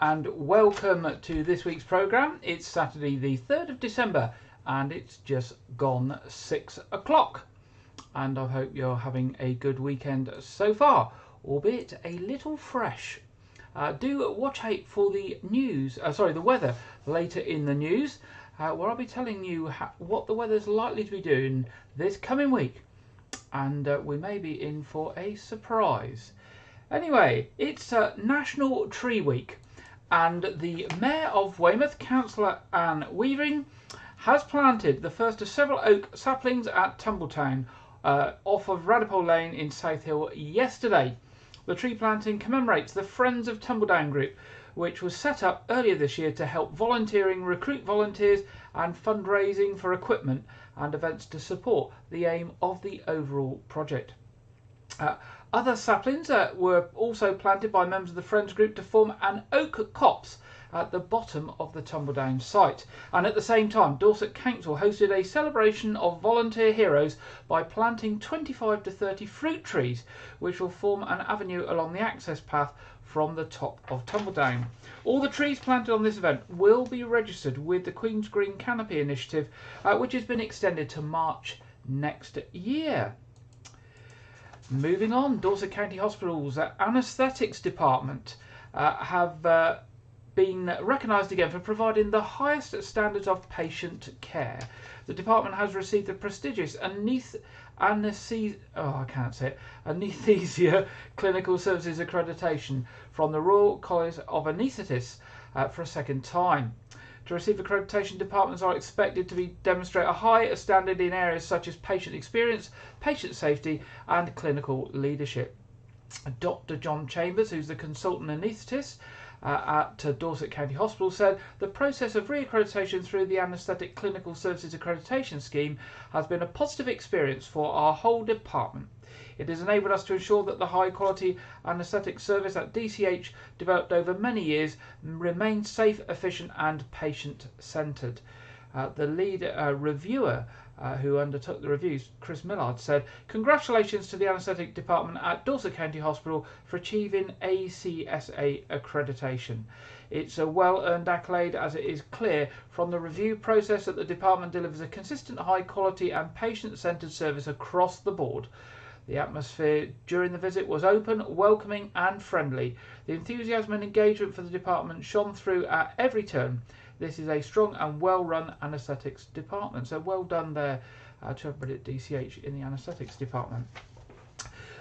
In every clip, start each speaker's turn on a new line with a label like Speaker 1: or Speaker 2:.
Speaker 1: and welcome to this week's programme. It's Saturday the 3rd of December and it's just gone 6 o'clock, and I hope you're having a good weekend so far, albeit a little fresh. Do watch out for the the weather later in the news, where I'll be telling you what the weather's likely to be doing this coming week, and we may be in for a surprise. Anyway, it's National Tree Week, and the Mayor of Weymouth, Councillor Anne Weaving, has planted the first of several oak saplings at Tumbletown off of Radipole Lane in South Hill yesterday. The tree planting commemorates the Friends of Tumbledown group, which was set up earlier this year to help volunteering, recruit volunteers and fundraising for equipment and events to support the aim of the overall project. Other saplings were also planted by members of the Friends group to form an oak copse at the bottom of the Tumbledown site. And at the same time, Dorset Council hosted a celebration of volunteer heroes by planting 25 to 30 fruit trees, which will form an avenue along the access path from the top of Tumbledown. All the trees planted on this event will be registered with the Queen's Green Canopy Initiative, which has been extended to March next year. Moving on, Dorset County Hospital's anaesthetics department have been recognised again for providing the highest standards of patient care. The department has received the prestigious Anaesthesia Clinical Services Accreditation from the Royal College of Anaesthetists for a second time. To receive accreditation, departments are expected to demonstrate a high standard in areas such as patient experience, patient safety and clinical leadership. Dr. John Chambers, who's the consultant anaesthetist at Dorset County Hospital, said the process of re-accreditation through the Anaesthetic Clinical Services Accreditation Scheme has been a positive experience for our whole department. It has enabled us to ensure that the high quality anaesthetic service at DCH, developed over many years, remains safe, efficient and patient centred. The lead reviewer who undertook the reviews, Chris Millard, said, "Congratulations to the anaesthetic department at Dorset County Hospital for achieving ACSA accreditation. It's a well-earned accolade, as it is clear from the review process that the department delivers a consistent high quality and patient-centred service across the board. The atmosphere during the visit was open, welcoming and friendly. The enthusiasm and engagement for the department shone through at every turn. This is a strong and well-run anaesthetics department." So well done there to everybody at DCH in the anaesthetics department.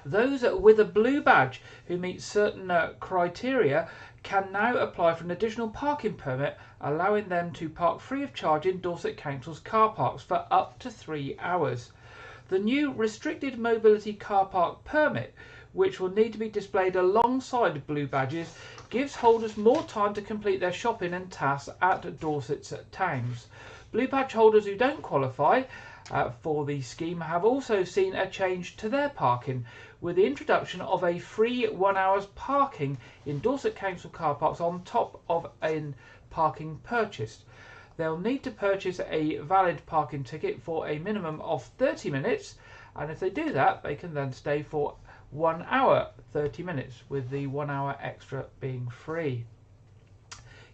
Speaker 1: Those with a blue badge who meet certain criteria can now apply for an additional parking permit, allowing them to park free of charge in Dorset Council's car parks for up to 3 hours. The new restricted mobility car park permit, which will need to be displayed alongside blue badges, gives holders more time to complete their shopping and tasks at Dorset's towns. Blue badge holders who don't qualify for the scheme have also seen a change to their parking, with the introduction of a free 1 hour's parking in Dorset Council car parks on top of a parking purchased. They'll need to purchase a valid parking ticket for a minimum of 30 minutes, and if they do that, they can then stay for 1 hour 30 minutes, with the 1 hour extra being free.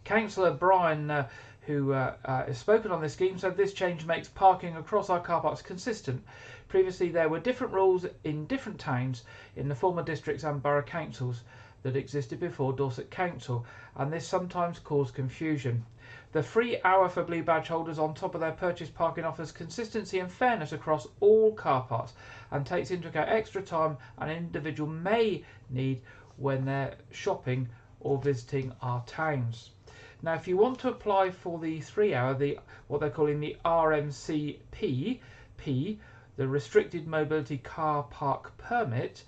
Speaker 1: Councillor Brian, who has spoken on this scheme, said this change makes parking across our car parks consistent. Previously there were different rules in different towns in the former districts and borough councils that existed before Dorset Council, and this sometimes caused confusion. The free hour for blue badge holders on top of their purchase parking offers consistency and fairness across all car parks and takes into account extra time an individual may need when they're shopping or visiting our towns. Now, if you want to apply for the 3 hour, what they're calling the RMCP, the Restricted Mobility Car Park Permit,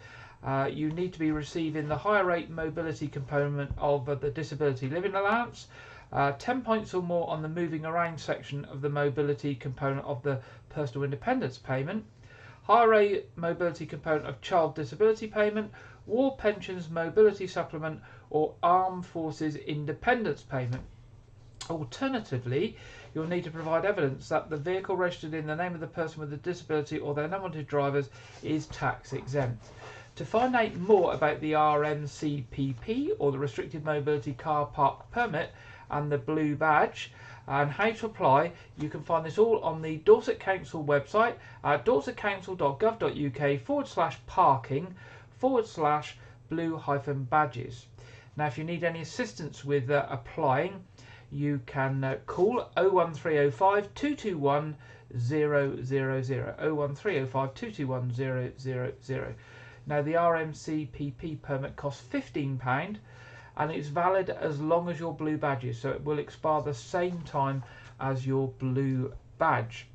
Speaker 1: you need to be receiving the higher rate mobility component of the Disability Living Allowance, 10 points or more on the moving around section of the mobility component of the Personal Independence Payment, higher rate mobility component of Child Disability Payment, War Pensions Mobility Supplement or Armed Forces Independence Payment. Alternatively, you'll need to provide evidence that the vehicle registered in the name of the person with a disability or their unwanted drivers is tax exempt. To find out more about the RMCPP, or the Restricted Mobility Car Park Permit, and the blue badge, and how to apply, you can find this all on the Dorset Council website at dorsetcouncil.gov.uk/parking/blue-badges. Now, if you need any assistance with applying, you can call 01305 221 000, 01305 221 000. Now, the RMCPP permit costs £15 and it's valid as long as your blue badge is, so it will expire the same time as your blue badge.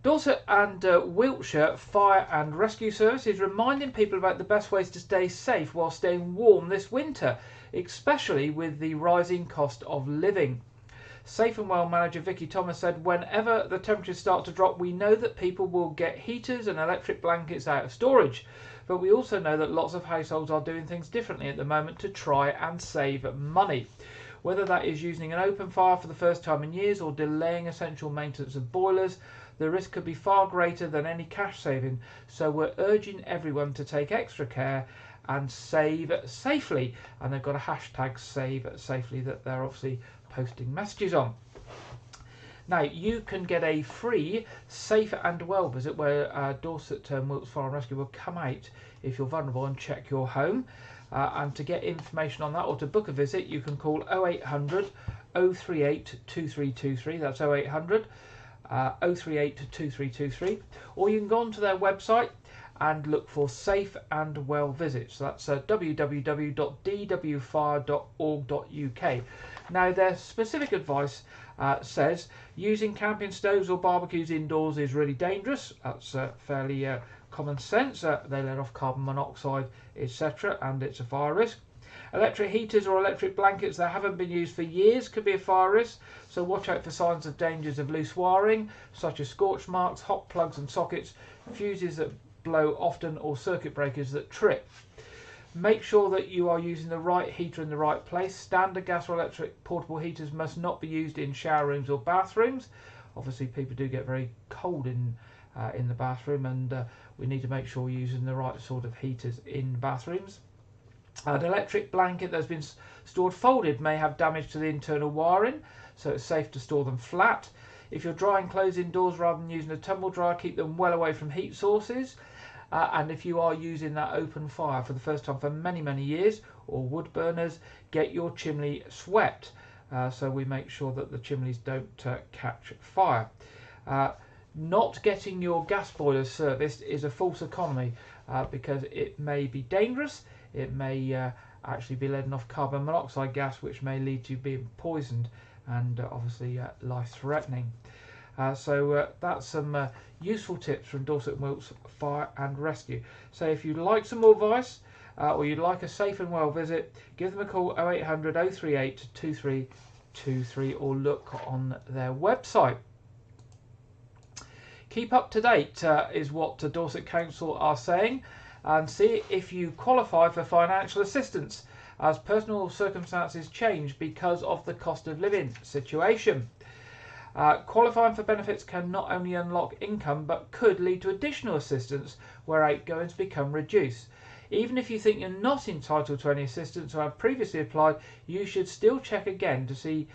Speaker 1: Dorset and Wiltshire Fire and Rescue Service is reminding people about the best ways to stay safe while staying warm this winter, especially with the rising cost of living. Safe and Well manager Vicky Thomas said, whenever the temperatures start to drop, we know that people will get heaters and electric blankets out of storage. But we also know that lots of households are doing things differently at the moment to try and save money. Whether that is using an open fire for the first time in years or delaying essential maintenance of boilers, the risk could be far greater than any cash saving. So we're urging everyone to take extra care and save safely. And they've got a hashtag Save Safely that they're obviously posting messages on. Now, you can get a free Safe and Well visit where Dorset Wilts Fire and Rescue will come out if you're vulnerable and check your home. And to get information on that or to book a visit, you can call 0800 038 2323. That's 0800 038 2323. Or you can go onto their website and look for Safe and Well visits. So that's www.dwfire.org.uk. Now, their specific advice says using camping stoves or barbecues indoors is really dangerous. That's fairly common sense. They let off carbon monoxide, etc., and it's a fire risk. Electric heaters or electric blankets that haven't been used for years could be a fire risk, so watch out for signs of dangers of loose wiring, such as scorch marks, hot plugs and sockets, fuses that blow often, or circuit breakers that trip. Make sure that you are using the right heater in the right place. Standard gas or electric portable heaters must not be used in shower rooms or bathrooms. Obviously, people do get very cold in the bathroom, and we need to make sure we're using the right sort of heaters in bathrooms. An electric blanket that's been stored folded may have damage to the internal wiring, so it's safe to store them flat. If you're drying clothes indoors rather than using a tumble dryer, keep them well away from heat sources. And if you are using that open fire for the first time for many, many years, or wood burners, get your chimney swept so we make sure that the chimneys don't catch fire. Not getting your gas boilers serviced is a false economy because it may be dangerous. It may actually be letting off carbon monoxide gas, which may lead to you being poisoned and obviously life-threatening. So that's some useful tips from Dorset and Wilts Fire and Rescue. So if you'd like some more advice or you'd like a Safe and Well visit, give them a call 0800 038 2323 or look on their website. Keep up to date is what Dorset Council are saying, and see if you qualify for financial assistance as personal circumstances change because of the cost of living situation. Qualifying for benefits can not only unlock income but could lead to additional assistance where outgoings become reduced. Even if you think you're not entitled to any assistance or have previously applied, you should still check again to see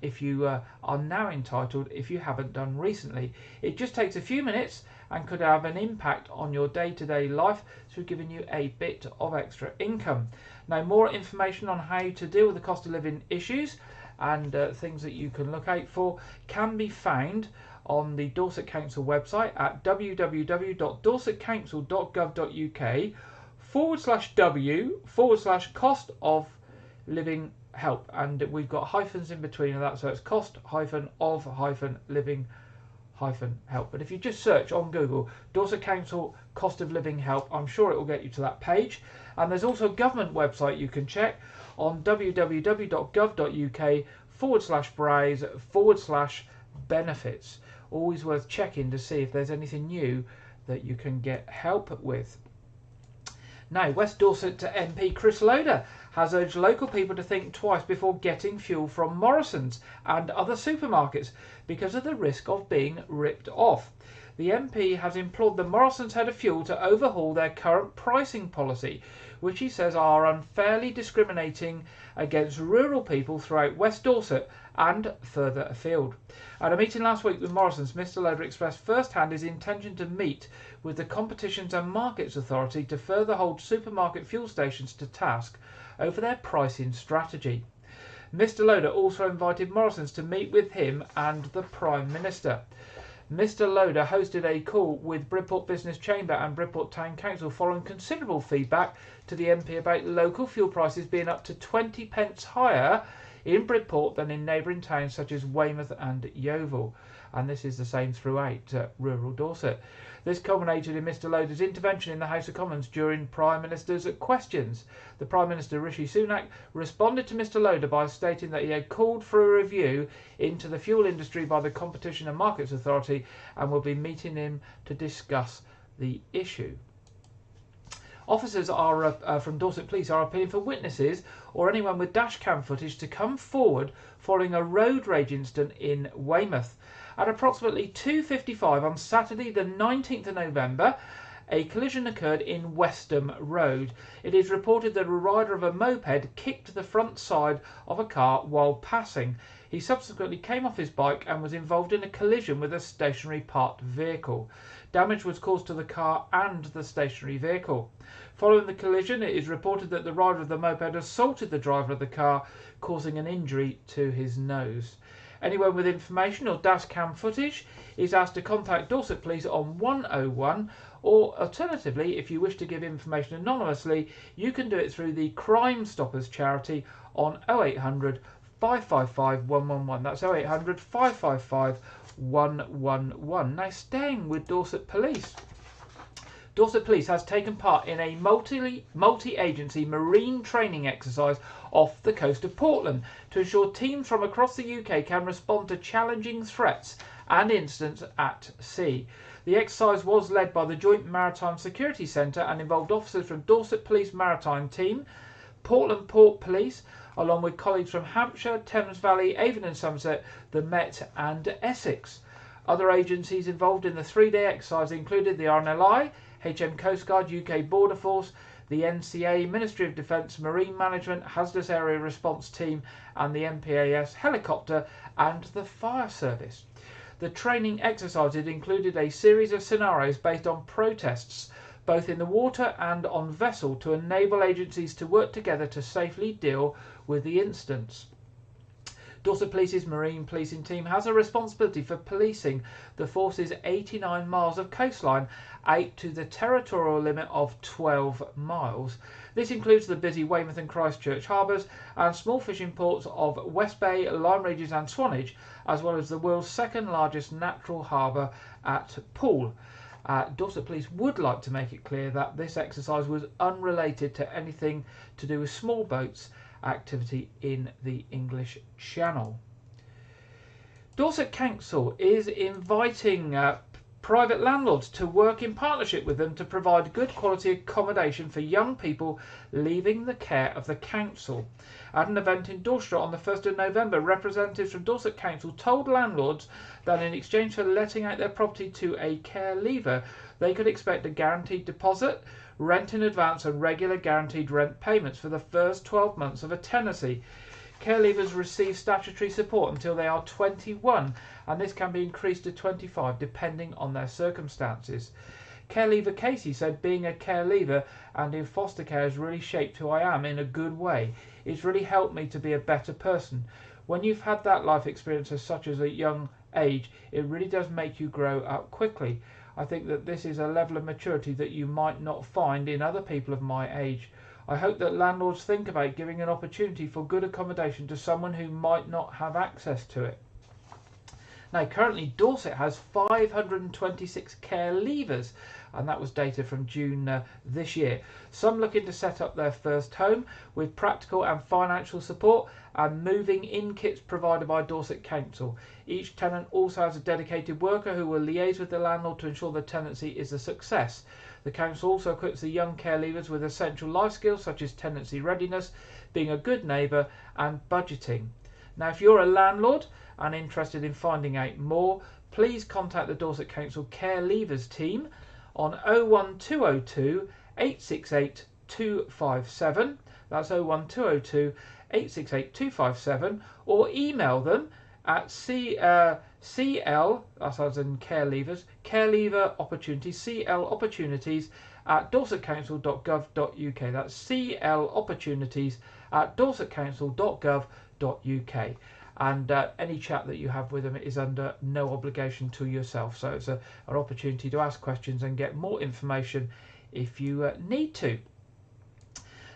Speaker 1: if you are now entitled if you haven't done recently. It just takes a few minutes and could have an impact on your day-to-day life through giving you a bit of extra income. Now, more information on how to deal with the cost of living issues and things that you can look out for can be found on the Dorset Council website at www.dorsetcouncil.gov.uk/w/cost of living help, and we've got hyphens in between of that, so it's cost of living help. But if you just search on Google Dorset Council cost of living help, I'm sure it will get you to that page. And there's also a government website you can check on www.gov.uk/browse/benefits. Always worth checking to see if there's anything new that you can get help with. Now, West Dorset MP Chris Loader has urged local people to think twice before getting fuel from Morrison's and other supermarkets because of the risk of being ripped off. The MP has implored the Morrisons head of fuel to overhaul their current pricing policy, which he says are unfairly discriminating against rural people throughout West Dorset and further afield. At a meeting last week with Morrisons, Mr Loader expressed firsthand his intention to meet with the Competitions and Markets Authority to further hold supermarket fuel stations to task over their pricing strategy. Mr Loader also invited Morrisons to meet with him and the Prime Minister. Mr Loader hosted a call with Bridport Business Chamber and Bridport Town Council following considerable feedback to the MP about local fuel prices being up to 20 pence higher in Bridport than in neighbouring towns such as Weymouth and Yeovil. And this is the same throughout rural Dorset. This culminated in Mr Loader's intervention in the House of Commons during Prime Minister's questions. The Prime Minister, Rishi Sunak, responded to Mr Loader by stating that he had called for a review into the fuel industry by the Competition and Markets Authority and will be meeting him to discuss the issue. Officers from Dorset Police are appealing for witnesses or anyone with dash cam footage to come forward following a road rage incident in Weymouth. At approximately 2:55 on Saturday the 19th of November, a collision occurred in Westham Road. It is reported that a rider of a moped kicked the front side of a car while passing. He subsequently came off his bike and was involved in a collision with a stationary parked vehicle. Damage was caused to the car and the stationary vehicle. Following the collision, it is reported that the rider of the moped assaulted the driver of the car, causing an injury to his nose. Anyone with information or dash cam footage is asked to contact Dorset Police on 101, or alternatively, if you wish to give information anonymously, you can do it through the Crime Stoppers charity on 0800 555 111. That's 0800 555 111. Now, staying with Dorset Police. Dorset Police has taken part in a multi-agency marine training exercise off the coast of Portland to ensure teams from across the UK can respond to challenging threats and incidents at sea. The exercise was led by the Joint Maritime Security Centre and involved officers from Dorset Police Maritime Team, Portland Port Police, along with colleagues from Hampshire, Thames Valley, Avon and Somerset, the Met and Essex. Other agencies involved in the three-day exercise included the RNLI, HM Coast Guard, UK Border Force, the NCA, Ministry of Defence, Marine Management, Hazardous Area Response Team and the MPAS helicopter and the fire service. The training exercises included a series of scenarios based on protests, both in the water and on vessel, to enable agencies to work together to safely deal with the incidents. Dorset Police's Marine Policing Team has a responsibility for policing the force's 89 miles of coastline out to the territorial limit of 12 miles. This includes the busy Weymouth and Christchurch harbours and small fishing ports of West Bay, Lyme Regis and Swanage, as well as the world's second largest natural harbour at Poole. Dorset Police would like to make it clear that this exercise was unrelated to anything to do with small boats activity in the English Channel. Dorset Council is inviting private landlords to work in partnership with them to provide good quality accommodation for young people leaving the care of the council. At an event in Dorset on the 1st of November, representatives from Dorset Council told landlords that in exchange for letting out their property to a care leaver, they could expect a guaranteed deposit, rent in advance and regular guaranteed rent payments for the first 12 months of a tenancy. Care leavers receive statutory support until they are 21, and this can be increased to 25 depending on their circumstances. Care leaver Casey said, being a care leaver and in foster care has really shaped who I am in a good way. It's really helped me to be a better person. When you've had that life experience as such as a young age, it really does make you grow up quickly. I think that this is a level of maturity that you might not find in other people of my age. I hope that landlords think about giving an opportunity for good accommodation to someone who might not have access to it. Now, currently Dorset has 526 care leavers, and that was data from June this year. Some looking to set up their first home with practical and financial support and moving in kits provided by Dorset Council. Each tenant also has a dedicated worker who will liaise with the landlord to ensure the tenancy is a success. The council also equips the young care leavers with essential life skills such as tenancy readiness, being a good neighbour and budgeting. Now, if you're a landlord and interested in finding out more, please contact the Dorset Council Care Leavers team on 01202 868 257. That's 01202 868 257, or email them at CL, that's as in care leavers, care leaver opportunities, CL opportunities at dorsetcouncil.gov.uk. That's CL opportunities at dorsetcouncil.gov.uk. And any chat that you have with them is under no obligation to yourself. So it's an opportunity to ask questions and get more information if you need to.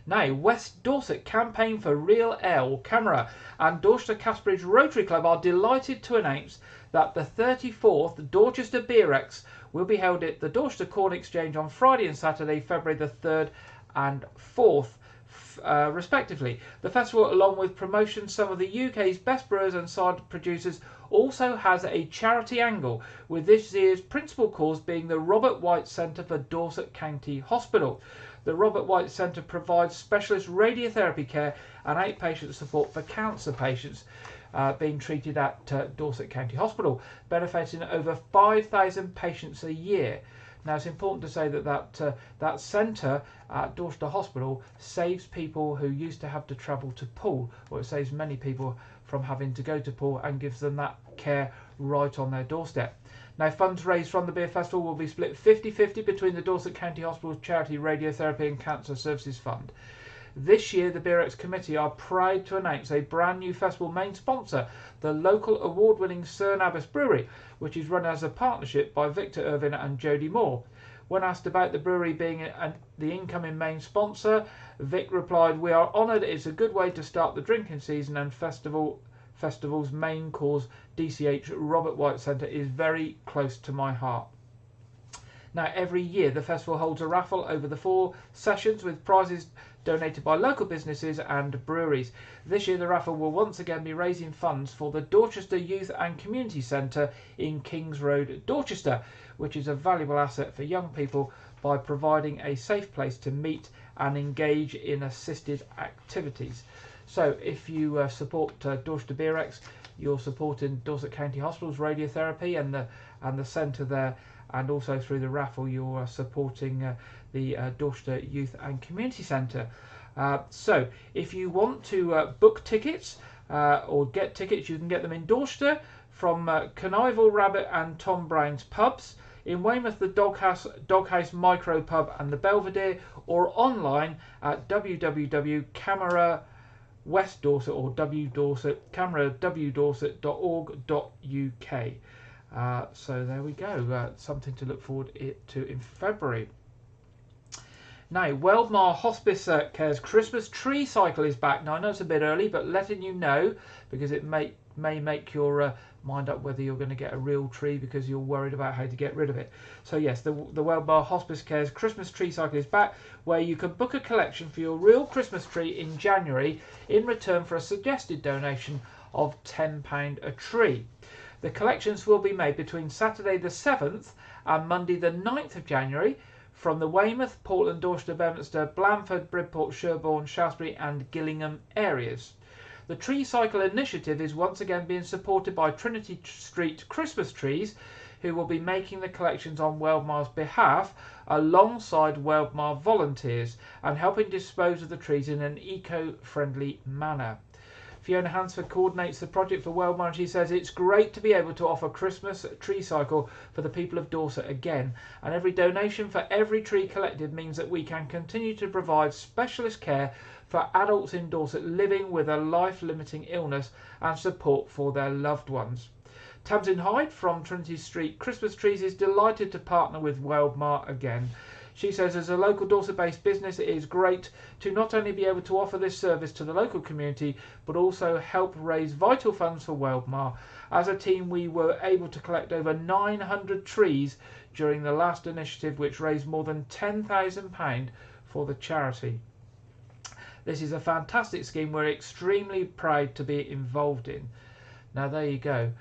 Speaker 1: Now, West Dorset campaign for Real L Camera and Dorchester Casterbridge Rotary Club are delighted to announce that the 34th Dorchester Beer X will be held at the Dorchester Corn Exchange on Friday and Saturday, February the 3rd and 4th. Respectively. The festival, along with promotions some of the UK's best brewers and cider producers, also has a charity angle, with this year's principal cause being the Robert White Centre for Dorset County Hospital. The Robert White Centre provides specialist radiotherapy care and outpatient support for cancer patients being treated at Dorset County Hospital, benefiting over 5,000 patients a year. Now, it's important to say that centre at Dorchester Hospital saves people who used to have to travel to Poole, or it saves many people from having to go to Poole, and gives them that care right on their doorstep. Now, funds raised from the beer festival will be split 50-50 between the Dorset County Hospital's Charity Radiotherapy and Cancer Services Fund. This year, the Beer X Committee are proud to announce a brand new festival main sponsor, the local award-winning Cerne Abbas Brewery, which is run as a partnership by Victor Irvin and Jodie Moore. When asked about the brewery being the incoming main sponsor, Vic replied, "We are honoured. It's a good way to start the drinking season, and festival's main cause, DCH Robert White Centre, is very close to my heart." Now, every year the festival holds a raffle over the 4 sessions with prizes donated by local businesses and breweries. This year the raffle will once again be raising funds for the Dorchester Youth and Community Centre in Kings Road, Dorchester, which is a valuable asset for young people by providing a safe place to meet and engage in assisted activities. So if you support Dorchester Beer X, you're supporting Dorset County Hospital's radiotherapy and the centre there, and also through the raffle you're supporting the Dorchester Youth and Community Centre. So if you want to book tickets or get tickets, you can get them in Dorchester from Connival Rabbit and Tom Brown's pubs, in Weymouth the Doghouse Micro Pub and the Belvedere, or online at www.camerawestdorset or camerawdorset.org.uk. So there we go, something to look forward to in February. Now, Weldmar Hospice Care's Christmas tree cycle is back. Now, I know it's a bit early, but letting you know, because it may make your mind up whether you're going to get a real tree because you're worried about how to get rid of it. So yes, the Weldmar Hospice Care's Christmas tree cycle is back, where you can book a collection for your real Christmas tree in January in return for a suggested donation of £10 a tree. The collections will be made between Saturday the 7th and Monday the 9th of January from the Weymouth, Portland, Dorchester, Bedminster, Blandford, Bridport, Sherborne, Shaftesbury and Gillingham areas. The Tree Cycle initiative is once again being supported by Trinity Street Christmas Trees, who will be making the collections on Weldmar's behalf alongside Weldmar volunteers and helping dispose of the trees in an eco-friendly manner. Fiona Hansford coordinates the project for Weldmar, and she says it's great to be able to offer Christmas tree cycle for the people of Dorset again, and every donation for every tree collected means that we can continue to provide specialist care for adults in Dorset living with a life-limiting illness and support for their loved ones. Tamsin Hyde from Trinity Street Christmas Trees is delighted to partner with Weldmar again. She says, as a local Dorset-based business, it is great to not only be able to offer this service to the local community, but also help raise vital funds for Weldmar. As a team, we were able to collect over 900 trees during the last initiative, which raised more than £10,000 for the charity. This is a fantastic scheme we're extremely proud to be involved in. Now, there you go.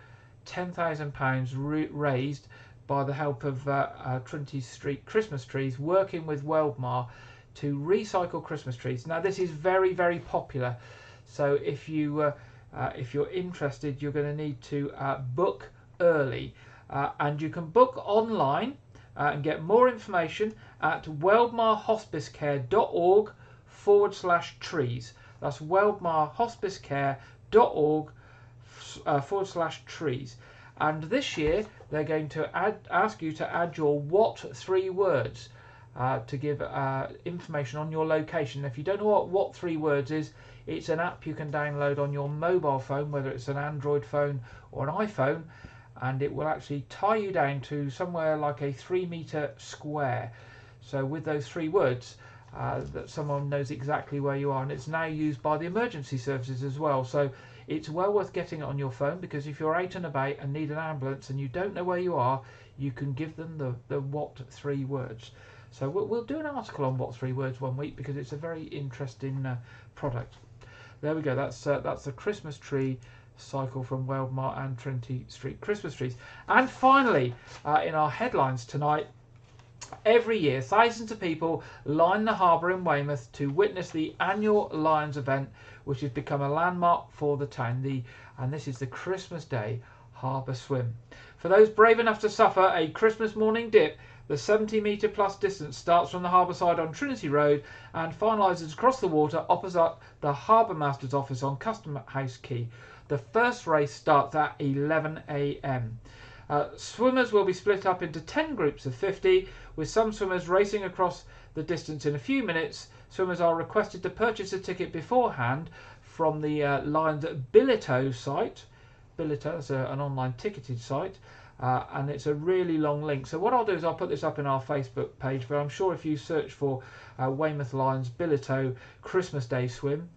Speaker 1: £10,000 raised by the help of Trinity Street Christmas Trees, working with Weldmar to recycle Christmas trees. Now, this is very, very popular, so if you're interested, you're going to need to book early. and you can book online and get more information at weldmarhospicecare.org/trees. That's weldmarhospicecare.org/trees. And this year they're going to ask you to add your what 3 words to give information on your location. If you don't know what 3 words is, it's an app you can download on your mobile phone, whether it's an Android phone or an iPhone, and it will actually tie you down to somewhere like a 3-meter square. So with those 3 words, that someone knows exactly where you are, and it's now used by the emergency services as well. So it's well worth getting it on your phone, because if you're out and about and need an ambulance and you don't know where you are, you can give them the what 3 words. So we'll do an article on what 3 words one week, because it's a very interesting product. There we go. That's the Christmas tree cycle from Weldmar and Trinity Street Christmas trees. And finally, in our headlines tonight, every year thousands of people line the harbour in Weymouth to witness the annual Lions event, which has become a landmark for the town. And this is the Christmas Day Harbour Swim. For those brave enough to suffer a Christmas morning dip, the 70-metre plus distance starts from the harbour side on Trinity Road and finalises across the water opposite the Harbour Master's office on Custom House Quay. The first race starts at 11 a.m. Swimmers will be split up into 10 groups of 50, with some swimmers racing across the distance in a few minutes. Swimmers are requested to purchase a ticket beforehand from the Lions Bilito site. Bilito is an online ticketed site. And it's a really long link. So what I'll do is I'll put this up in our Facebook page, but I'm sure if you search for Weymouth Lions Bilito Christmas Day Swim,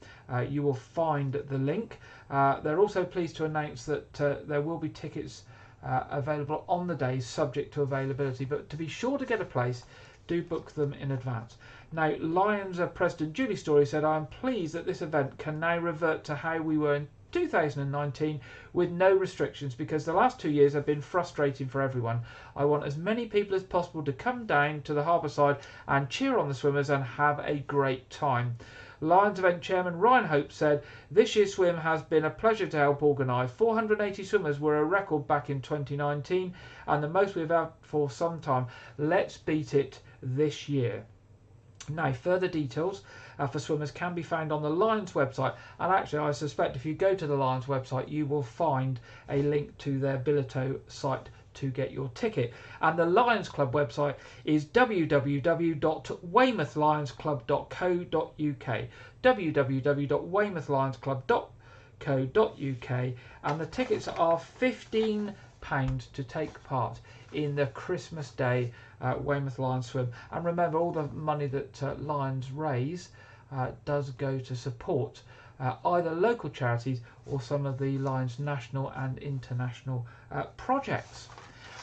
Speaker 1: you will find the link. They're also pleased to announce that there will be tickets available on the day, subject to availability. But to be sure to get a place, do book them in advance. Now, Lions President Julie Story said, "I am pleased that this event can now revert to how we were in 2019 with no restrictions, because the last 2 years have been frustrating for everyone. I want as many people as possible to come down to the harbour side and cheer on the swimmers and have a great time." Lions event chairman Ryan Hope said, "This year's swim has been a pleasure to help organise. 480 swimmers were a record back in 2019 and the most we've had for some time. Let's beat it this year." Now, further details for swimmers can be found on the Lions website, and actually I suspect if you go to the Lions website you will find a link to their Bilito site to get your ticket. And the Lions Club website is www.weymouthlionsclub.co.uk, www.weymouthlionsclub.co.uk, and the tickets are £15 to take part in the Christmas Day Weymouth Lions Swim. And remember, all the money that Lions raise does go to support either local charities or some of the Lions national and international projects.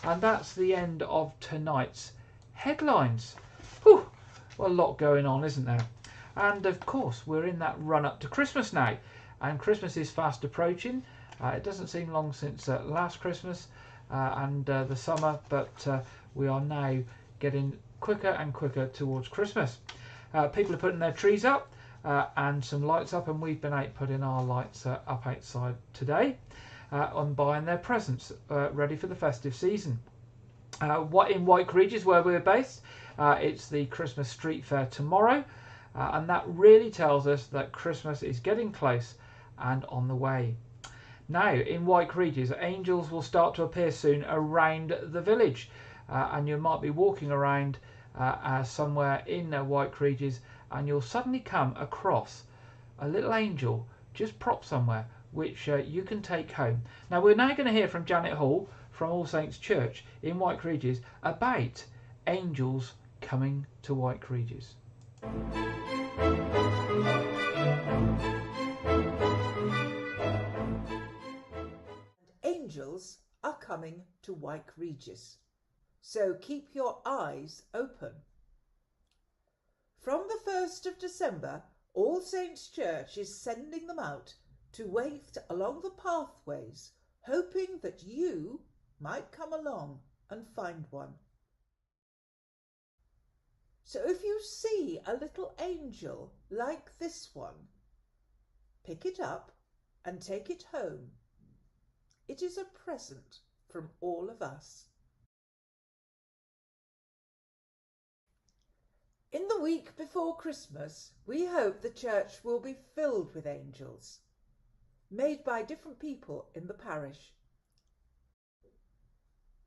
Speaker 1: And that's the end of tonight's headlines. Whew, well, a lot going on, isn't there? And of course, we're in that run up to Christmas now, and Christmas is fast approaching. It doesn't seem long since last Christmas and the summer, but we are now getting quicker and quicker towards Christmas. People are putting their trees up and some lights up, and we've been out putting our lights up outside today and buying their presents ready for the festive season. In Wyke Regis, where we're based, it's the Christmas Street Fair tomorrow, and that really tells us that Christmas is getting close and on the way. Now, in Wyke Regis, angels will start to appear soon around the village, and you might be walking around somewhere in Wyke Regis, and you'll suddenly come across a little angel just propped somewhere, which you can take home. Now, we're now going to hear from Janet Hall from All Saints Church in Wyke Regis about angels coming to Wyke Regis.
Speaker 2: Angels are coming to Wyke Regis, so keep your eyes open. From the 1st of December, All Saints Church is sending them out to waft along the pathways, hoping that you might come along and find one. So if you see a little angel like this one, pick it up and take it home. It is a present from all of us. In the week before Christmas, we hope the church will be filled with angels, made by different people in the parish.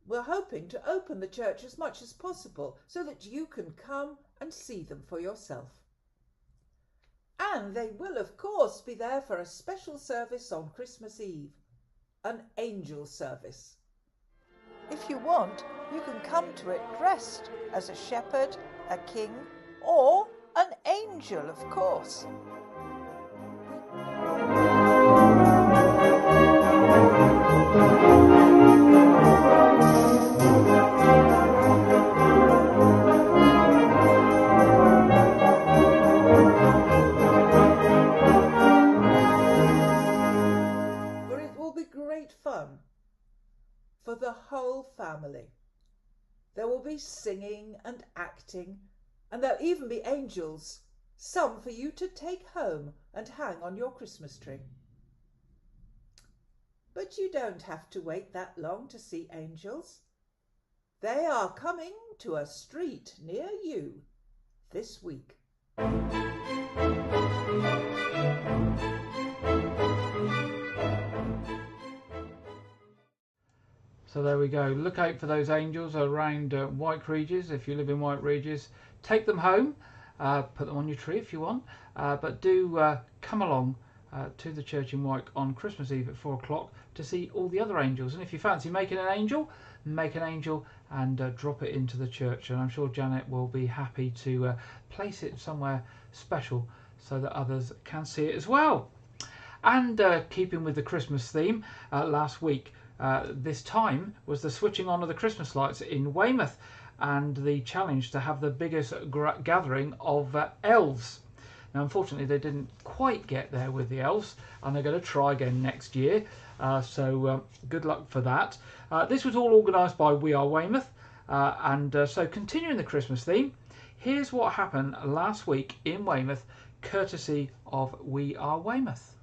Speaker 2: We're hoping to open the church as much as possible so that you can come and see them for yourself. And they will, of course, be there for a special service on Christmas Eve, an angel service. If you want, you can come to it dressed as a shepherd, a king, or an angel, of course. For it will be great fun for the whole family. There will be singing and acting, and there'll even be angels, some for you to take home and hang on your Christmas tree. But you don't have to wait that long to see angels. They are coming to a street near you this week.
Speaker 1: So there we go. Look out for those angels around Wyke Regis. If you live in Wyke Regis, take them home, put them on your tree if you want, but do come along to the church in Wyke on Christmas Eve at 4 o'clock to see all the other angels. And if you fancy making an angel, make an angel and drop it into the church. And I'm sure Janet will be happy to place it somewhere special so that others can see it as well. And keeping with the Christmas theme, last week, this time was the switching on of the Christmas lights in Weymouth and the challenge to have the biggest gathering of elves. Now unfortunately they didn't quite get there with the elves, and they're going to try again next year, so good luck for that. This was all organised by We Are Weymouth, and so continuing the Christmas theme, here's what happened last week in Weymouth courtesy of We Are Weymouth.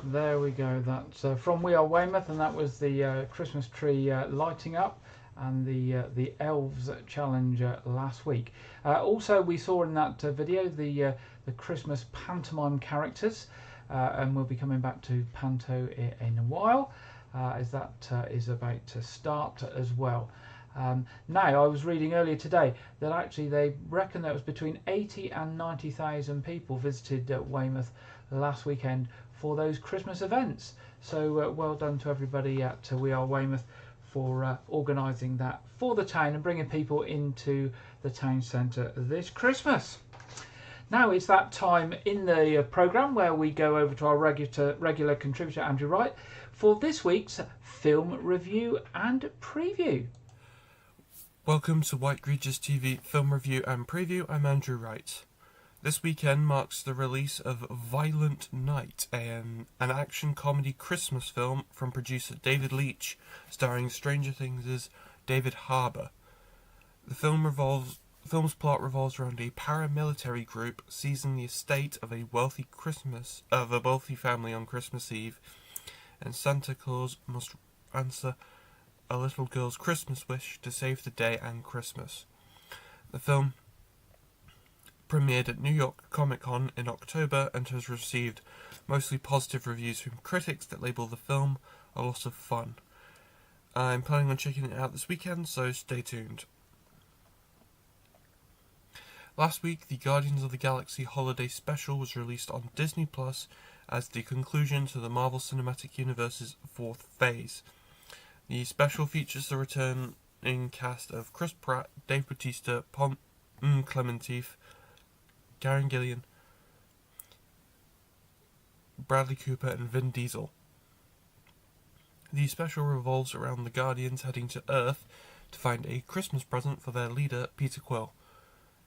Speaker 1: There we go. That's from We Are Weymouth, and that was the Christmas tree lighting up, and the elves challenge last week. Also, we saw in that video the Christmas pantomime characters, and we'll be coming back to panto in a while, as that is about to start as well. Now, I was reading earlier today that actually they reckon there was between 80 and 90,000 people visited Weymouth last weekend for those Christmas events. So well done to everybody at We Are Weymouth for organising that for the town and bringing people into the town centre this Christmas. Now it's that time in the programme where we go over to our regular contributor Andrew Wright for this week's film review and preview.
Speaker 3: Welcome to Wyke Regis TV Film Review and Preview. I'm Andrew Wright. This weekend marks the release of Violent Night, an action comedy Christmas film from producer David Leitch, starring Stranger Things' David Harbour. The film's plot revolves around a paramilitary group seizing the estate of a wealthy family on Christmas Eve, and Santa Claus must answer a little girl's Christmas wish to save the day and Christmas. The film premiered at New York Comic Con in October and has received mostly positive reviews from critics that label the film a lot of fun. I'm planning on checking it out this weekend, so stay tuned. Last week, the Guardians of the Galaxy Holiday Special was released on Disney Plus as the conclusion to the Marvel Cinematic Universe's fourth phase. The special features the returning cast of Chris Pratt, Dave Bautista, Pom Clementif, Karen Gillian, Bradley Cooper and Vin Diesel. The special revolves around the Guardians heading to Earth to find a Christmas present for their leader, Peter Quill.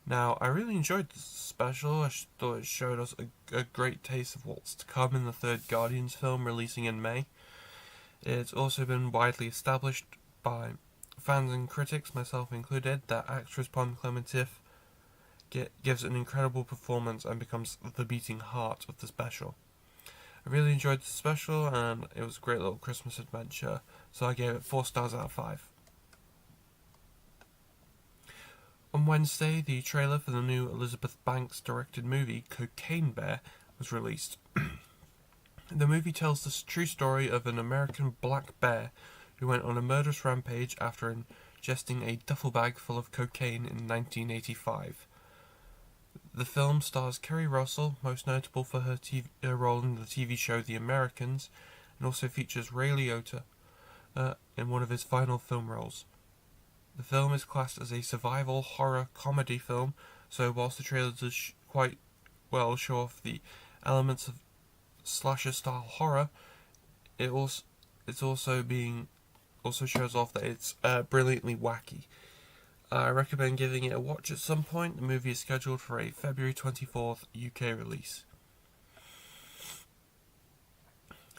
Speaker 3: Now, I really enjoyed this special. I thought it showed us a great taste of what's to come in the third Guardians film releasing in May. It's also been widely established by fans and critics, myself included, that actress Pom Clementif gives an incredible performance and becomes the beating heart of the special. I really enjoyed the special, and it was a great little Christmas adventure, so I gave it 4 stars out of 5. On Wednesday, the trailer for the new Elizabeth Banks directed movie Cocaine Bear was released. The movie tells the true story of an American black bear who went on a murderous rampage after ingesting a duffel bag full of cocaine in 1985. The film stars Kerry Russell, most notable for her role in the TV show The Americans, and also features Ray Liotta in one of his final film roles. The film is classed as a survival horror comedy film, so whilst the trailer does quite well show off the elements of slasher-style horror, it also shows off that it's brilliantly wacky. I recommend giving it a watch at some point. The movie is scheduled for a February 24th UK release.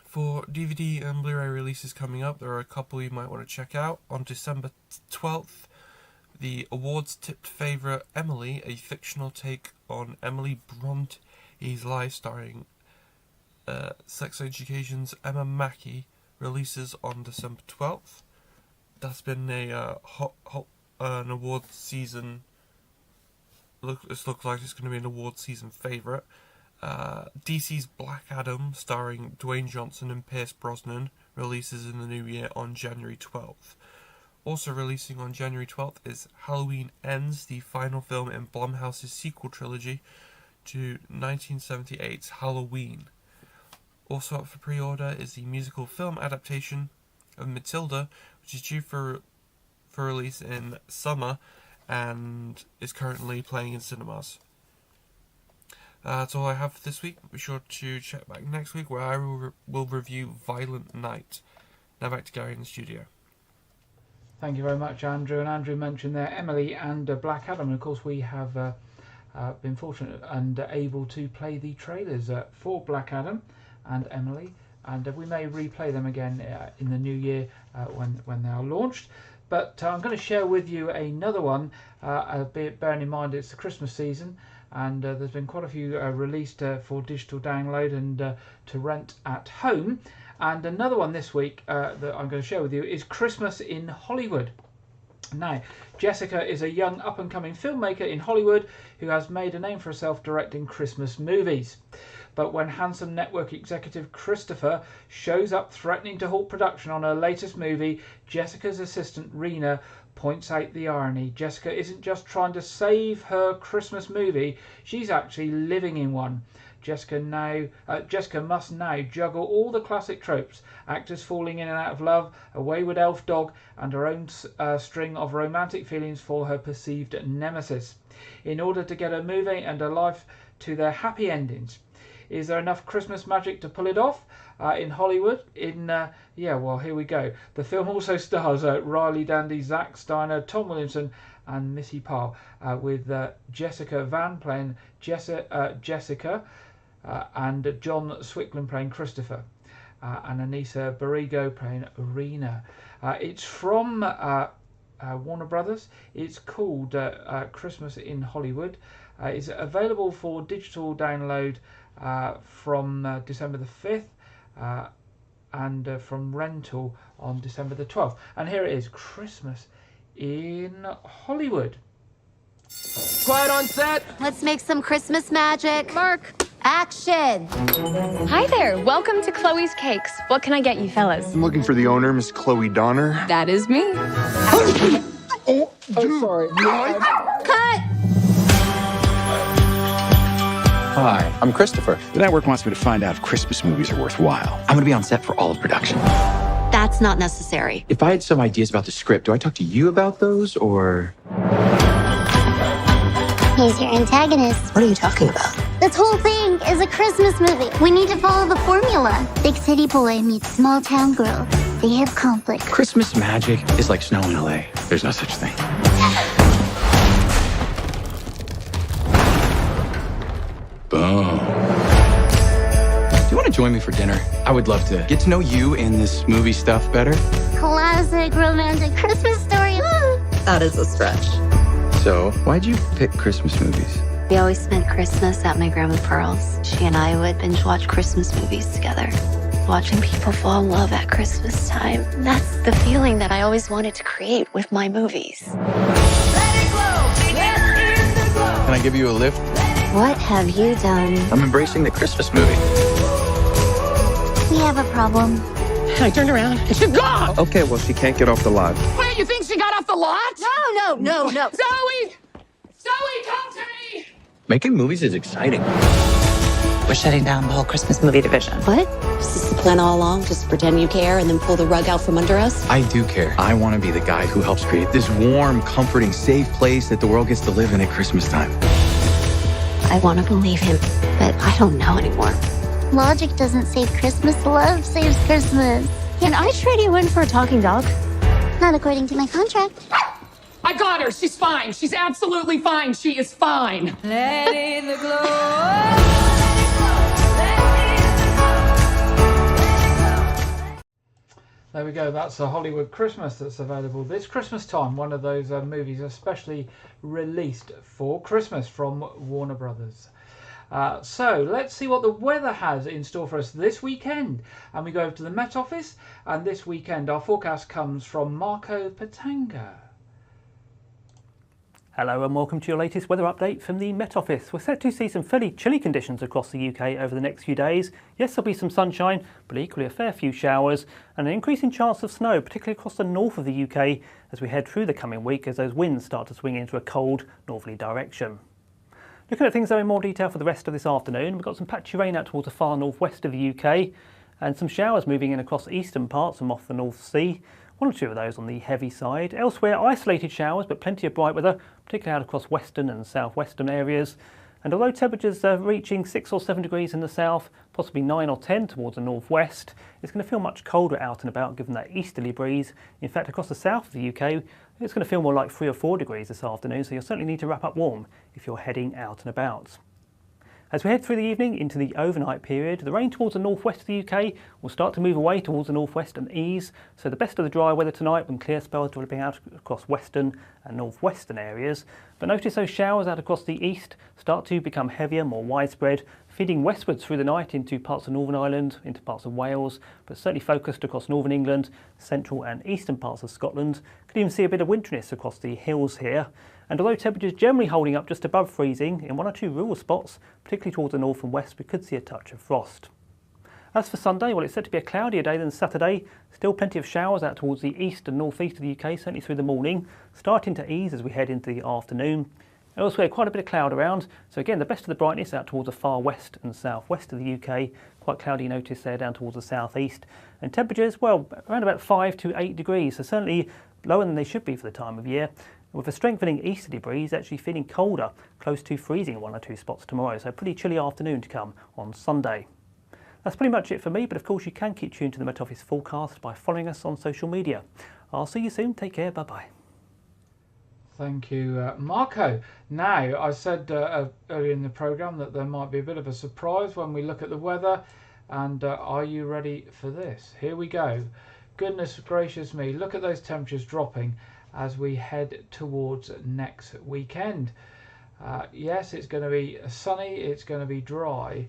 Speaker 3: For DVD and Blu-ray releases coming up, there are a couple you might want to check out. On December 12th, the awards-tipped favourite Emily, a fictional take on Emily Bronte's life starring Sex Education's Emma Mackey, releases on December 12th. That's been an award season. This looks like it's going to be an award season favourite. DC's Black Adam, starring Dwayne Johnson and Pierce Brosnan, releases in the new year on January 12th. Also releasing on January 12th is Halloween Ends, the final film in Blumhouse's sequel trilogy to 1978's Halloween. Also up for pre-order is the musical film adaptation of Matilda, which is due for release in summer and is currently playing in cinemas. That's all I have for this week. Be sure to check back next week where I will review Violent Night. Now back to Gary in the studio.
Speaker 1: Thank you very much, Andrew. And Andrew mentioned there Emily and Black Adam. And of course, we have been fortunate and able to play the trailers for Black Adam and Emily. And we may replay them again in the new year when they are launched. But I'm going to share with you another one, bearing in mind it's the Christmas season. And there's been quite a few released for digital download and to rent at home. And another one this week that I'm going to share with you is Christmas in Hollywood. Now, Jessica is a young up-and-coming filmmaker in Hollywood who has made a name for herself directing Christmas movies. But when handsome network executive Christopher shows up threatening to halt production on her latest movie, Jessica's assistant Rena points out the irony. Jessica isn't just trying to save her Christmas movie, she's actually living in one. Jessica must now juggle all the classic tropes: actors falling in and out of love, a wayward elf dog, and her own string of romantic feelings for her perceived nemesis, in order to get her movie and her life to their happy endings. Is there enough Christmas magic to pull it off in Hollywood? Well, here we go. The film also stars Riley Dandy, Zack Steiner, Tom Williamson, and Missy Parr, with Jessica Vann playing Jessica, and John Swickland playing Christopher, and Anissa Barrigo playing Rena. It's from Warner Brothers. It's called Christmas in Hollywood. It's available for digital download from December the 5th and from rental on December the 12th. And here it is, Christmas in Hollywood.
Speaker 4: Quiet on set.
Speaker 5: Let's make some Christmas magic.
Speaker 4: Mark.
Speaker 5: Action.
Speaker 6: Hi there. Welcome to Chloe's Cakes. What can I get you fellas?
Speaker 7: I'm looking for the owner, Miss Chloe Donner.
Speaker 6: That is me.
Speaker 7: Oh, sorry.
Speaker 5: Cut.
Speaker 8: Hi, I'm Christopher. The network wants me to find out if Christmas movies are worthwhile. I'm going to be on set for all of production.
Speaker 5: That's not necessary.
Speaker 8: If I had some ideas about the script, do I talk to you about those, or...?
Speaker 9: He's your antagonist.
Speaker 5: What are you talking about?
Speaker 9: This whole thing is a Christmas movie. We need to follow the formula. Big city boy meets small town girl. They have conflict.
Speaker 8: Christmas magic is like snow in LA. There's no such thing. Boom. Do you want to join me for dinner? I would love to get to know you and this movie stuff better.
Speaker 9: Classic romantic Christmas story.
Speaker 5: That is a stretch.
Speaker 8: So, why'd you pick Christmas movies?
Speaker 5: We always spent Christmas at my grandma Pearl's. She and I would binge watch Christmas movies together. Watching people fall in love at Christmas time. That's the feeling that I always wanted to create with my movies.
Speaker 8: Can I give you a lift?
Speaker 9: What have you done?
Speaker 8: I'm embracing the Christmas movie.
Speaker 9: We have a problem.
Speaker 4: I turned around and she's gone.
Speaker 8: Okay, well, she can't get off the lot.
Speaker 4: Wait, you think she got off the lot?
Speaker 5: No.
Speaker 4: Zoe! Zoe, come to me!
Speaker 8: Making movies is exciting.
Speaker 10: We're shutting down the whole Christmas movie division.
Speaker 5: What? Is this the plan all along? Just pretend you care and then pull the rug out from under us?
Speaker 8: I do care. I want to be the guy who helps create this warm, comforting, safe place that the world gets to live in at Christmas time.
Speaker 5: I want to believe him, but I don't know anymore.
Speaker 9: Logic doesn't save Christmas. Love saves Christmas.
Speaker 5: Can I trade you in for a talking dog?
Speaker 9: Not according to my contract.
Speaker 4: I got her. She's fine. She's absolutely fine. She is fine.
Speaker 6: Let in the glow.
Speaker 1: There we go. That's a Hollywood Christmas that's available this Christmas time. One of those movies especially released for Christmas from Warner Brothers. So let's see what the weather has in store for us this weekend. And we go over to the Met Office. And this weekend our forecast comes from Marco Patanga.
Speaker 11: Hello and welcome to your latest weather update from the Met Office. We're set to see some fairly chilly conditions across the UK over the next few days. Yes, there'll be some sunshine, but equally a fair few showers and an increasing chance of snow, particularly across the north of the UK as we head through the coming week as those winds start to swing into a cold northerly direction. Looking at things though in more detail for the rest of this afternoon, we've got some patchy rain out towards the far northwest of the UK and some showers moving in across eastern parts and off the North Sea. One or two of those on the heavy side. Elsewhere, isolated showers, but plenty of bright weather, particularly out across western and southwestern areas. And although temperatures are reaching 6 or 7 degrees in the south, possibly 9 or 10 towards the northwest, it's going to feel much colder out and about given that easterly breeze. In fact, across the south of the UK, it's going to feel more like 3 or 4 degrees this afternoon, so you'll certainly need to wrap up warm if you're heading out and about. As we head through the evening into the overnight period, the rain towards the northwest of the UK will start to move away towards the northwest and ease, so the best of the dry weather tonight when clear spells developing out across western and northwestern areas. But notice those showers out across the east start to become heavier, more widespread, feeding westwards through the night into parts of Northern Ireland, into parts of Wales, but certainly focused across northern England, central and eastern parts of Scotland. Could even see a bit of winteriness across the hills here. And although temperatures generally holding up just above freezing, in 1 or 2 rural spots, particularly towards the north and west, we could see a touch of frost. As for Sunday, well, it's set to be a cloudier day than Saturday. Still plenty of showers out towards the east and northeast of the UK, certainly through the morning, starting to ease as we head into the afternoon. Elsewhere, quite a bit of cloud around, so again, the best of the brightness out towards the far west and southwest of the UK. Quite cloudy notice there down towards the southeast. And temperatures, well, around about 5 to 8 degrees, so certainly lower than they should be for the time of year. With a strengthening easterly breeze, actually feeling colder, close to freezing in 1 or 2 spots tomorrow, so a pretty chilly afternoon to come on Sunday. That's pretty much it for me, but of course you can keep tuned to the Met Office forecast by following us on social media. I'll see you soon, take care, bye bye.
Speaker 1: Thank you, Marco. Now, I said earlier in the programme that there might be a bit of a surprise when we look at the weather, and are you ready for this? Here we go. Goodness gracious me, look at those temperatures dropping as we head towards next weekend. Yes, it's going to be sunny, it's going to be dry,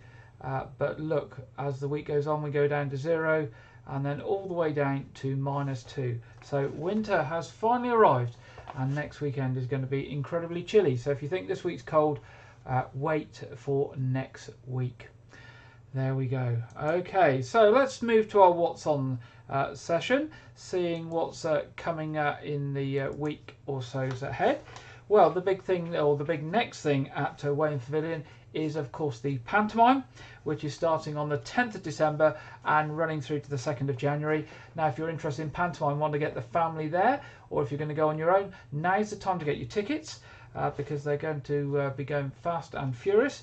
Speaker 1: but look, as the week goes on, we go down to 0 and then all the way down to -2. So winter has finally arrived, and next weekend is going to be incredibly chilly. So if you think this week's cold, wait for next week. There we go. Okay, so let's move to our What's On session, seeing what's coming in the week or so's ahead. Well, the big thing, or the big next thing at Weymouth Pavilion is, of course, the pantomime, which is starting on the 10th of December and running through to the 2nd of January. Now, if you're interested in pantomime, want to get the family there, or if you're going to go on your own, now's the time to get your tickets, because they're going to be going fast and furious.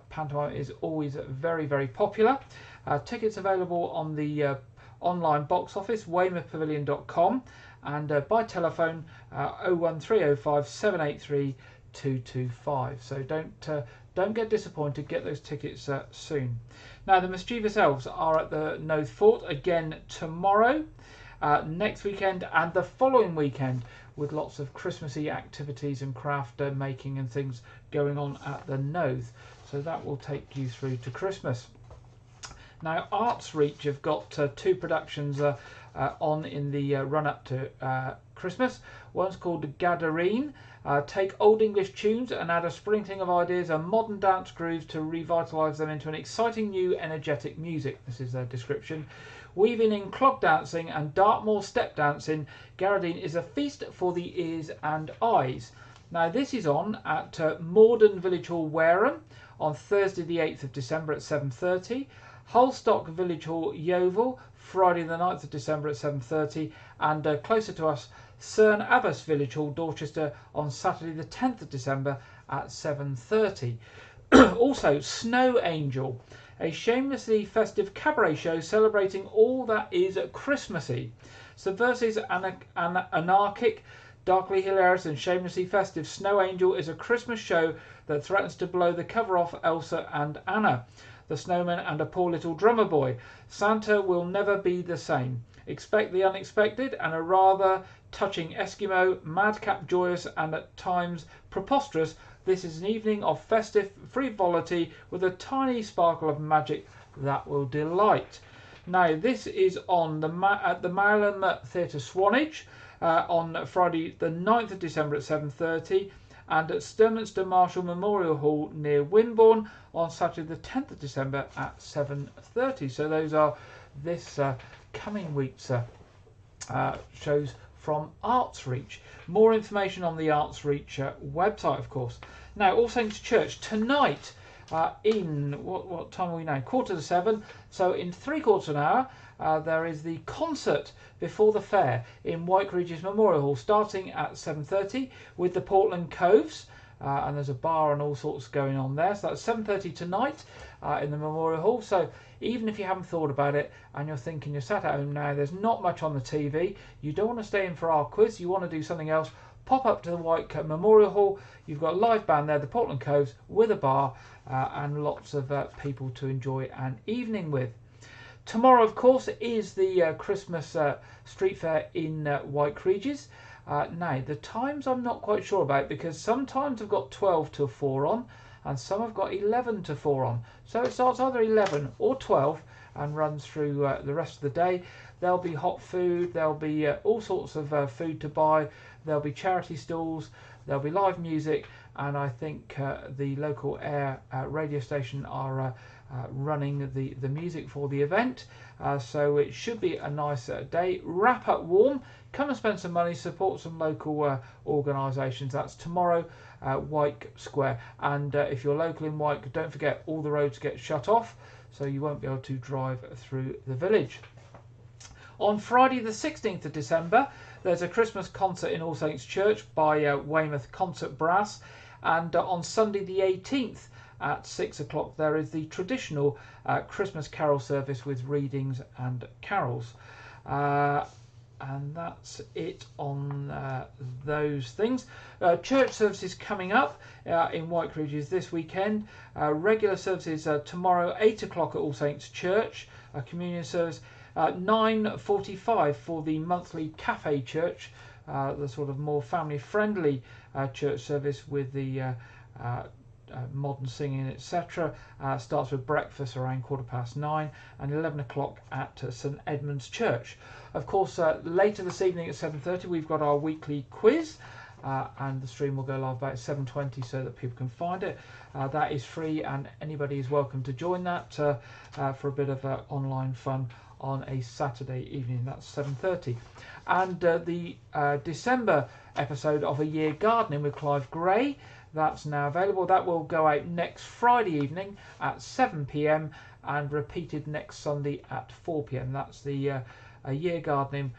Speaker 1: Pantomime is always very, very popular. Tickets available on the online box office, weymouthpavilion.com, and by telephone 01305 783 225. So don't get disappointed, get those tickets soon. Now, the Mischievous Elves are at the Noath Fort again tomorrow, next weekend and the following weekend, with lots of Christmassy activities and craft making and things going on at the Noath. So that will take you through to Christmas. Now, Arts Reach have got 2 productions on in the run-up to Christmas. One's called Gadarene. Take old English tunes and add a sprinkling of ideas and modern dance grooves to revitalise them into an exciting new energetic music. This is their description. Weaving in clog dancing and Dartmoor step dancing, Gadarene is a feast for the ears and eyes. Now, this is on at Morden Village Hall, Wareham, on Thursday the 8th of December at 7:30. Hullstock Village Hall, Yeovil, Friday the 9th of December at 7:30, and closer to us, Cerne Abbas Village Hall, Dorchester, on Saturday the 10th of December at 7:30. Also, Snow Angel, a shamelessly festive cabaret show celebrating all that is Christmassy. Subversive and anarchic, darkly hilarious and shamelessly festive, Snow Angel is a Christmas show that threatens to blow the cover off Elsa and Anna, the snowman and a poor little drummer boy. Santa will never be the same. Expect the unexpected and a rather touching Eskimo, madcap joyous and at times preposterous. This is an evening of festive frivolity with a tiny sparkle of magic that will delight. Now, this is on at the Malham Theatre, Swanage, on Friday the 9th of December at 7:30, and at Sturminster Marshall Memorial Hall near Winbourne on Saturday the 10th of December at 7:30. So those are this coming week's shows from Arts Reach. More information on the Arts Reach website, of course. Now, All Saints Church tonight in what time are we now? 6:45. So in 3/4 of an hour, there is the concert before the fair in Wyke Regis Memorial Hall, starting at 7:30 with the Portland Coves. and there's a bar and all sorts going on there. So that's 7:30 tonight in the Memorial Hall. So even if you haven't thought about it and you're thinking you're sat at home now, there's not much on the TV, you don't want to stay in for our quiz, you want to do something else, pop up to the Wyke Memorial Hall. You've got a live band there, the Portland Coves, with a bar and lots of people to enjoy an evening with. Tomorrow, of course, is the Christmas street fair in Wyke Regis. Now, the times I'm not quite sure about, because sometimes I've got 12 till 4 on and some have got 11 to 4 on. So it starts either 11 or 12 and runs through the rest of the day. There'll be hot food, there'll be all sorts of food to buy, there'll be charity stalls, there'll be live music, and I think the local air radio station are running the music for the event. So it should be a nice day. Wrap up warm, come and spend some money, support some local organisations. That's tomorrow, Wyke Square. And if you're local in Wyke, don't forget all the roads get shut off, so you won't be able to drive through the village. On Friday the 16th of December, there's a Christmas concert in All Saints Church by Weymouth Concert Brass, and on Sunday the 18th at 6 o'clock there is the traditional Christmas carol service with readings and carols. And that's it on those things. Church services coming up in Wyke Regis this weekend. Regular services tomorrow 8 o'clock at All Saints Church, a communion service. 9:45 for the monthly cafe church, the sort of more family friendly church service with the modern singing, etc. Starts with breakfast around 9:15, and 11 o'clock at St Edmund's Church. Of course, later this evening at 7:30 we've got our weekly quiz, and the stream will go live about 7:20 so that people can find it. That is free and anybody is welcome to join that for a bit of online fun on a Saturday evening. That's 7:30. And the December episode of A Year Gardening with Clive Gray, that's now available. That will go out next Friday evening at 7 p.m. and repeated next Sunday at 4 p.m. That's the A Year Gardening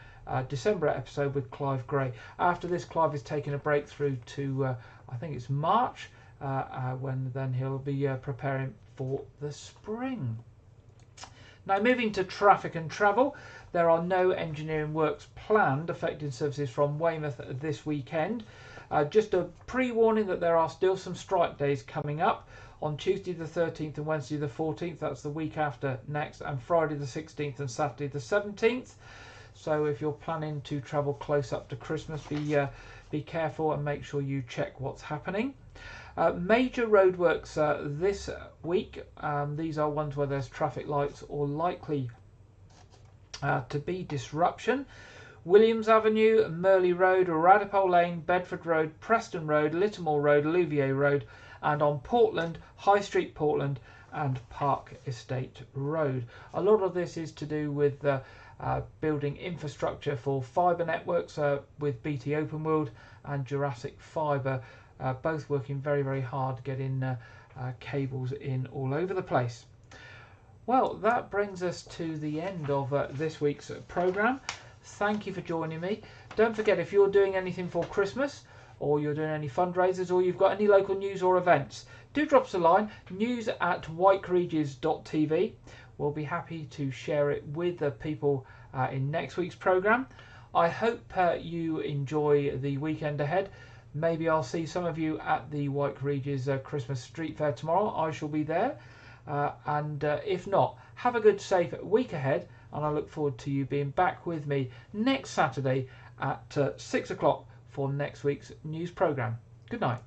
Speaker 1: December episode with Clive Gray. After this, Clive is taking a break through to I think it's March, when then he'll be preparing for the spring. Now, moving to traffic and travel, there are no engineering works planned affecting services from Weymouth this weekend. Just a pre-warning that there are still some strike days coming up on Tuesday the 13th and Wednesday the 14th. That's the week after next, and Friday the 16th and Saturday the 17th. So if you're planning to travel close up to Christmas, be careful and make sure you check what's happening. Major roadworks this week. These are ones where there's traffic lights or likely to be disruption. Williams Avenue, Merley Road, Radipole Lane, Bedford Road, Preston Road, Littermore Road, Louvier Road, and on Portland, High Street Portland and Park Estate Road. A lot of this is to do with building infrastructure for fibre networks with BT Open World and Jurassic Fibre, both working very, very hard getting cables in all over the place. Well, that brings us to the end of this week's programme. Thank you for joining me. Don't forget, if you're doing anything for Christmas, or you're doing any fundraisers, or you've got any local news or events, do drop us a line, news@wykeregis.tv. We'll be happy to share it with the people in next week's programme. I hope you enjoy the weekend ahead. Maybe I'll see some of you at the Wyke Regis Christmas Street Fair tomorrow. I shall be there. And if not, have a good, safe week ahead. And I look forward to you being back with me next Saturday at 6 o'clock for next week's news programme. Good night.